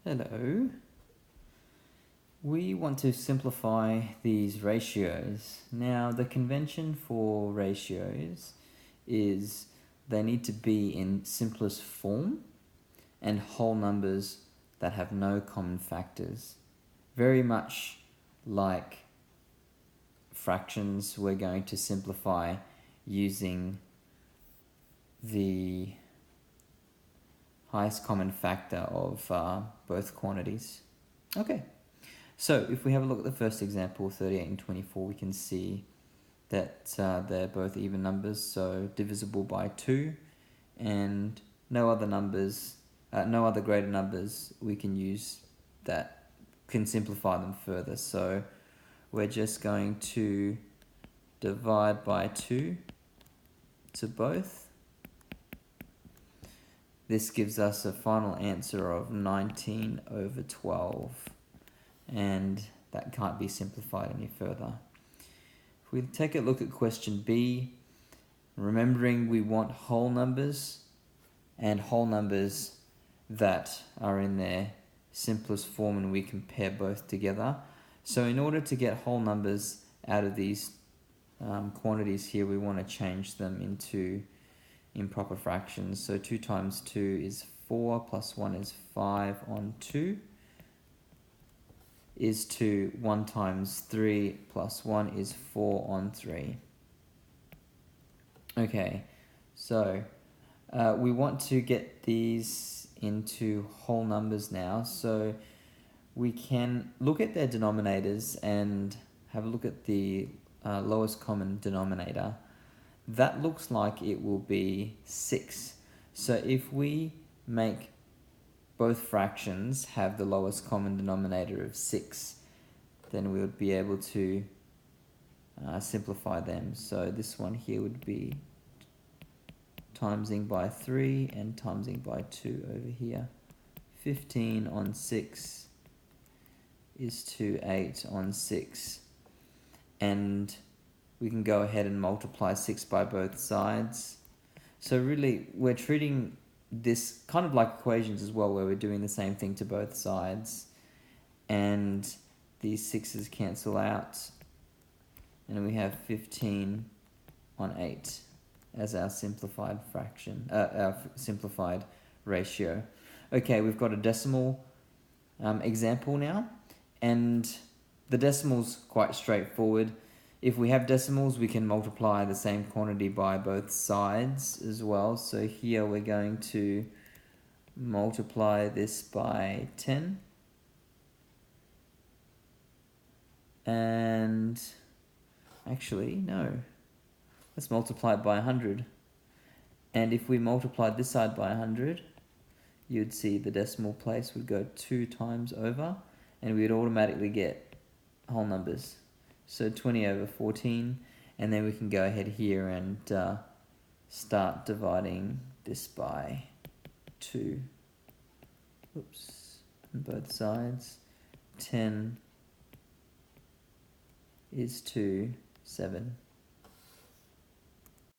Hello. We want to simplify these ratios. Now, the convention for ratios is they need to be in simplest form and whole numbers that have no common factors. Very much like fractions, we're going to simplify using the highest common factor of both quantities. Okay, so if we have a look at the first example, 38 and 24, we can see that they're both even numbers, so divisible by 2, and no other greater numbers we can use that can simplify them further. So we're just going to divide by 2 to both. This gives us a final answer of 19 over 12, and that can't be simplified any further. If we take a look at question B, remembering we want whole numbers and whole numbers that are in their simplest form, and we compare both together. So in order to get whole numbers out of these quantities here, we want to change them into improper fractions. So 2 times 2 is 4, plus 1 is 5 on 2, is to 1 times 3 plus 1 is 4 on 3. Okay, so we want to get these into whole numbers now, so we can look at their denominators and have a look at the lowest common denominator. That looks like it will be 6. So if we make both fractions have the lowest common denominator of 6, then we would be able to simplify them. So this one here would be timesing by 3 and timesing by 2 over here. 15 on 6 is to 8 on 6. And we can go ahead and multiply 6 by both sides. So really, we're treating this kind of like equations as well, where we're doing the same thing to both sides. And these 6's cancel out. And we have 15 on 8 as our simplified fraction, our simplified ratio. Okay, we've got a decimal example now. And the decimal's quite straightforward. If we have decimals, we can multiply the same quantity by both sides as well. So here we're going to multiply this by 10. And actually, no. Let's multiply it by 100. And if we multiplied this side by 100, you'd see the decimal place would go 2 times over, and we'd automatically get whole numbers. So 20 over 14, and then we can go ahead here and start dividing this by 2. Oops, on both sides. 10 is to 7.